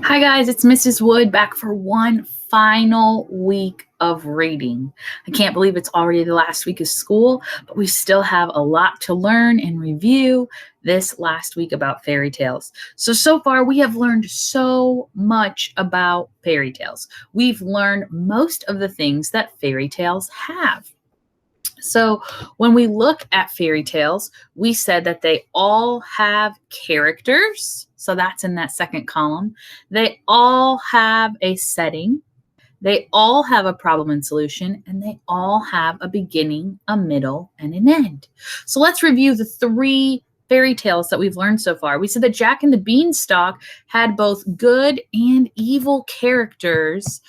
Hi, guys. It's Mrs. Wood back for one final week of reading. I can't believe it's already the last week of school, but we still have a lot to learn and review this last week about fairy tales. So far, we have learned so much about fairy tales. We've learned most of the things that fairy tales have. So, when we look at fairy tales, we said that they all have characters. So, that's in that second column. They all have a setting. They all have a problem and solution, and they all have a beginning, a middle, and an end. So, let's review the three fairy tales that we've learned so far. We said that Jack and the Beanstalk had both good and evil characters,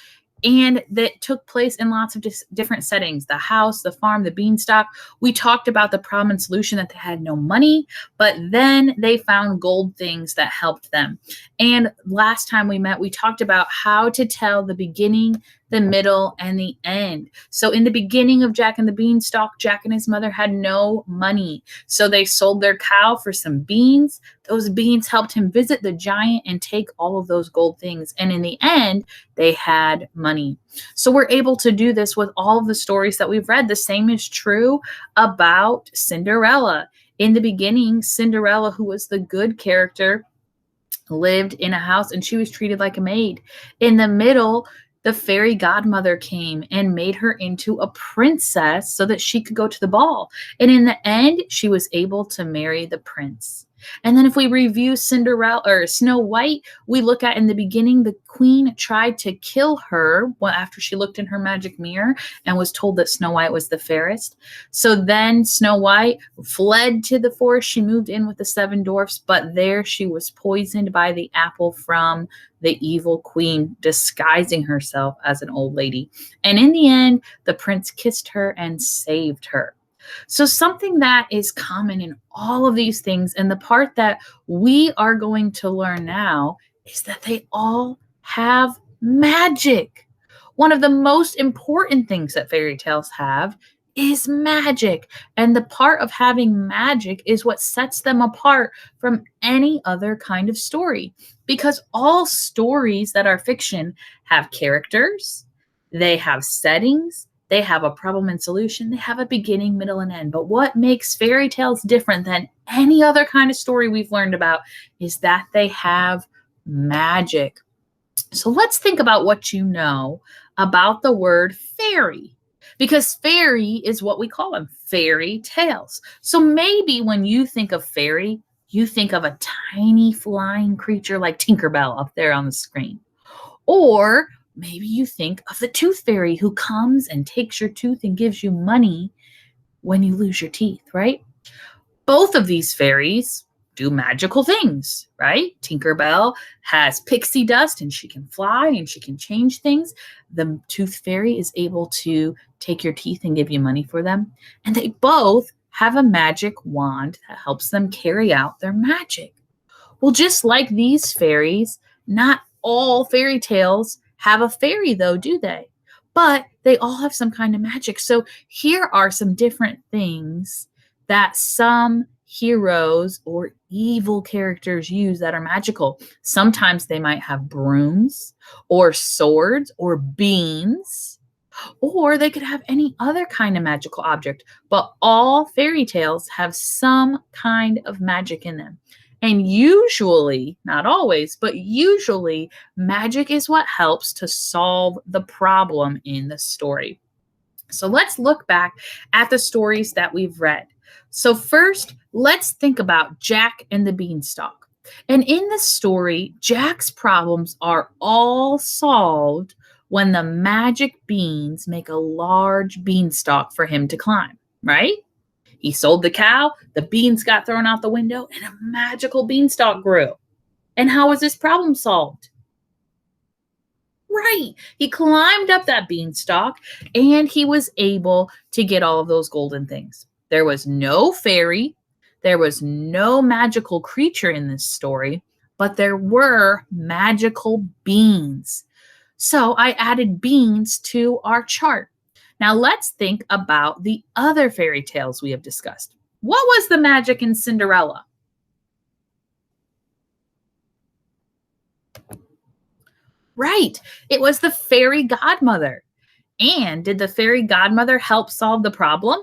and that took place in lots of different settings: the house, the farm, the beanstalk. We talked about the problem and solution, that they had no money, but then they found gold things that helped them. And last time we met, we talked about how to tell the beginning, the middle, and the end. So in the beginning of Jack and the Beanstalk, Jack and his mother had no money. So they sold their cow for some beans. Those beans helped him visit the giant and take all of those gold things. And in the end, they had money. So we're able to do this with all of the stories that we've read. The same is true about Cinderella. In the beginning, Cinderella, who was the good character, lived in a house and she was treated like a maid. In the middle, the fairy godmother came and made her into a princess so that she could go to the ball. And in the end, she was able to marry the prince. And then if we review Cinderella or Snow White, we look at, in the beginning, the queen tried to kill her after she looked in her magic mirror and was told that Snow White was the fairest. So then Snow White fled to the forest. She moved in with the seven dwarfs, but there she was poisoned by the apple from the evil queen, disguising herself as an old lady. And in the end, the prince kissed her and saved her. So something that is common in all of these things, and the part that we are going to learn now, is that they all have magic. One of the most important things that fairy tales have is magic. And the part of having magic is what sets them apart from any other kind of story. Because all stories that are fiction have characters, they have settings, they have a problem and solution, they have a beginning, middle, and end. But what makes fairy tales different than any other kind of story we've learned about is that they have magic. So let's think about what you know about the word fairy, because fairy is what we call them, fairy tales. So maybe when you think of fairy, you think of a tiny flying creature like Tinkerbell up there on the screen. Or maybe you think of the tooth fairy who comes and takes your tooth and gives you money when you lose your teeth, right? Both of these fairies do magical things, right? Tinkerbell has pixie dust and she can fly and she can change things. The tooth fairy is able to take your teeth and give you money for them. And they both have a magic wand that helps them carry out their magic. Well, just like these fairies, not all fairy tales have a fairy, though, do they? But they all have some kind of magic. So here are some different things that some heroes or evil characters use that are magical. Sometimes they might have brooms or swords or beans, or they could have any other kind of magical object. But all fairy tales have some kind of magic in them. And usually, not always, but usually, magic is what helps to solve the problem in the story. So let's look back at the stories that we've read. So first, let's think about Jack and the Beanstalk. And in this story, Jack's problems are all solved when the magic beans make a large beanstalk for him to climb, right? He sold the cow, the beans got thrown out the window, and a magical beanstalk grew. And how was this problem solved? Right. He climbed up that beanstalk and he was able to get all of those golden things. There was no fairy, there was no magical creature in this story, but there were magical beans. So I added beans to our chart. Now let's think about the other fairy tales we have discussed. What was the magic in Cinderella? Right. It was the fairy godmother. And did the fairy godmother help solve the problem?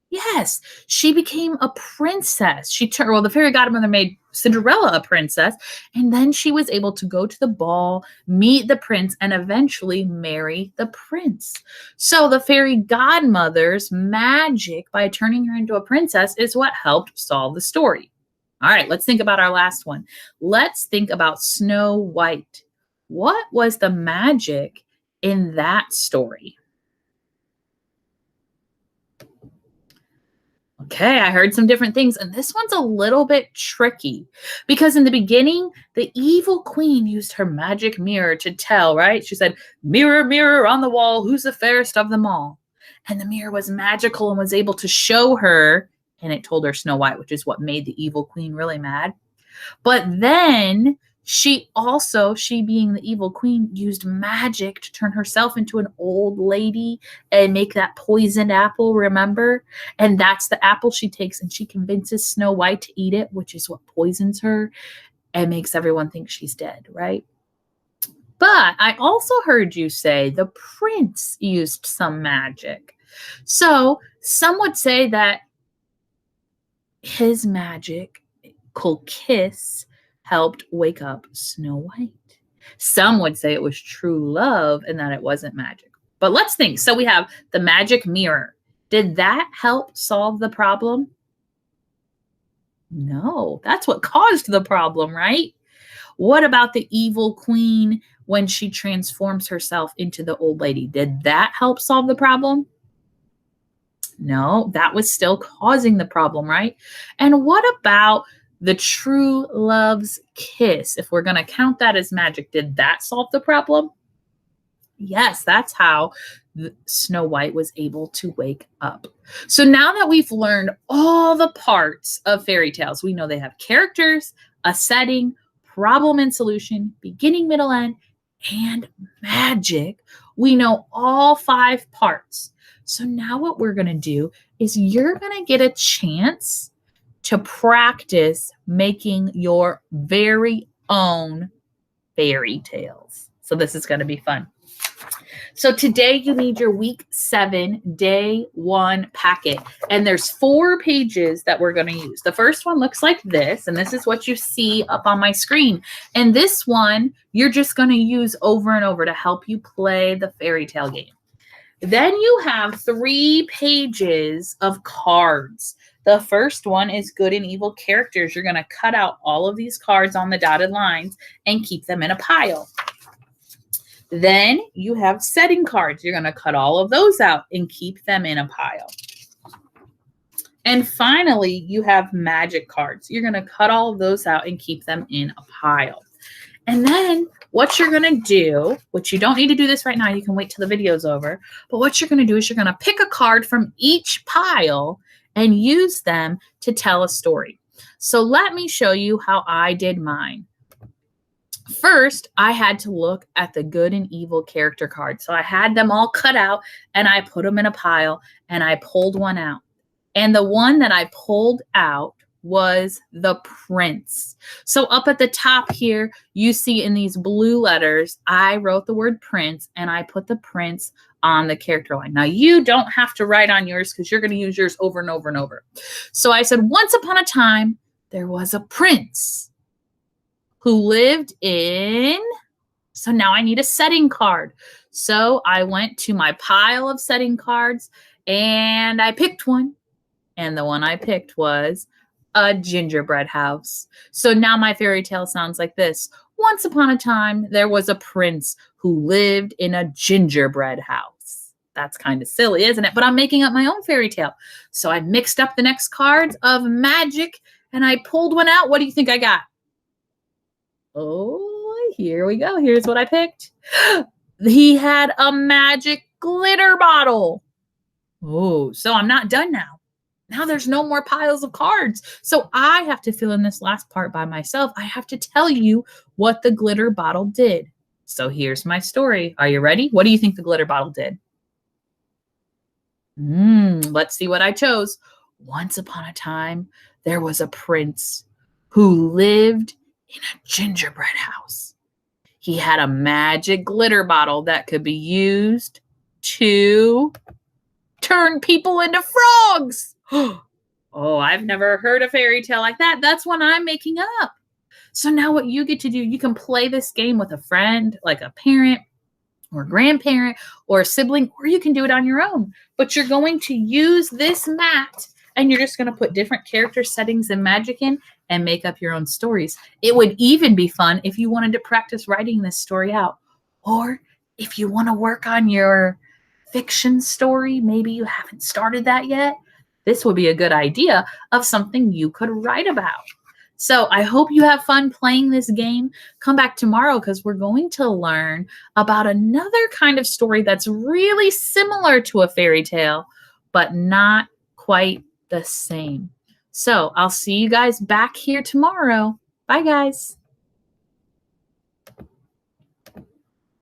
Yes, she became a princess. Well, the fairy godmother made Cinderella a princess, and then she was able to go to the ball, meet the prince, and eventually marry the prince. So the fairy godmother's magic by turning her into a princess is what helped solve the story. All right, let's think about our last one. Let's think about Snow White. What was the magic in that story? Okay, I heard some different things, and this one's a little bit tricky because in the beginning, the evil queen used her magic mirror to tell, right? She said, "Mirror, mirror on the wall, who's the fairest of them all?" And the mirror was magical and was able to show her, and it told her Snow White, which is what made the evil queen really mad. But then she being the evil queen, used magic to turn herself into an old lady and make that poisoned apple, remember? And that's the apple she takes and she convinces Snow White to eat it, which is what poisons her and makes everyone think she's dead, right? But I also heard you say the prince used some magic. So some would say that his magic kiss helped wake up Snow White. Some would say it was true love and that it wasn't magic. But let's think. So we have the magic mirror. Did that help solve the problem? No, that's what caused the problem, right? What about the evil queen when she transforms herself into the old lady? Did that help solve the problem? No, that was still causing the problem, right? And what about the true love's kiss? If we're going to count that as magic, did that solve the problem? Yes, that's how Snow White was able to wake up. So now that we've learned all the parts of fairy tales, we know they have characters, a setting, problem and solution, beginning, middle, end, and magic. We know all 5 parts. So now what we're going to do is you're going to get a chance to practice making your very own fairy tales. So this is going to be fun. So today you need your week 7, day 1 packet. And there's 4 pages that we're going to use. The first one looks like this, and this is what you see up on my screen. And this one, you're just going to use over and over to help you play the fairy tale game. Then you have 3 pages of cards. The first one is good and evil characters. You're going to cut out all of these cards on the dotted lines and keep them in a pile. Then you have setting cards. You're going to cut all of those out and keep them in a pile. And finally, you have magic cards. You're going to cut all of those out and keep them in a pile. And then what you're going to do, which you don't need to do this right now, you can wait till the video's over, but what you're going to do is you're going to pick a card from each pile and use them to tell a story. So let me show you how I did mine. First, I had to look at the good and evil character cards. So I had them all cut out and I put them in a pile and I pulled one out. And the one that I pulled out was the prince. So up at the top here, you see in these blue letters, I wrote the word prince and I put the prince on the character line. Now you don't have to write on yours because you're going to use yours over and over and over. So I said, once upon a time, there was a prince who lived in, so now I need a setting card. So I went to my pile of setting cards and I picked one. And the one I picked was a gingerbread house. So now my fairy tale sounds like this. Once upon a time, there was a prince who lived in a gingerbread house. That's kind of silly, isn't it? But I'm making up my own fairy tale. So I mixed up the next cards of magic and I pulled one out. What do you think I got? Oh, here we go. Here's what I picked. He had a magic glitter bottle. Oh, so I'm not done now. Now there's no more piles of cards. So I have to fill in this last part by myself. I have to tell you what the glitter bottle did. So here's my story. Are you ready? What do you think the glitter bottle did? Let's see what I chose. Once upon a time, there was a prince who lived in a gingerbread house. He had a magic glitter bottle that could be used to turn people into frogs. Oh, I've never heard a fairy tale like that. That's one I'm making up. So now what you get to do, you can play this game with a friend, like a parent or grandparent or a sibling, or you can do it on your own. But you're going to use this mat and you're just going to put different character settings and magic in and make up your own stories. It would even be fun if you wanted to practice writing this story out. Or if you want to work on your fiction story, maybe you haven't started that yet, this would be a good idea of something you could write about. So I hope you have fun playing this game. Come back tomorrow because we're going to learn about another kind of story that's really similar to a fairy tale, but not quite the same. So I'll see you guys back here tomorrow. Bye, guys.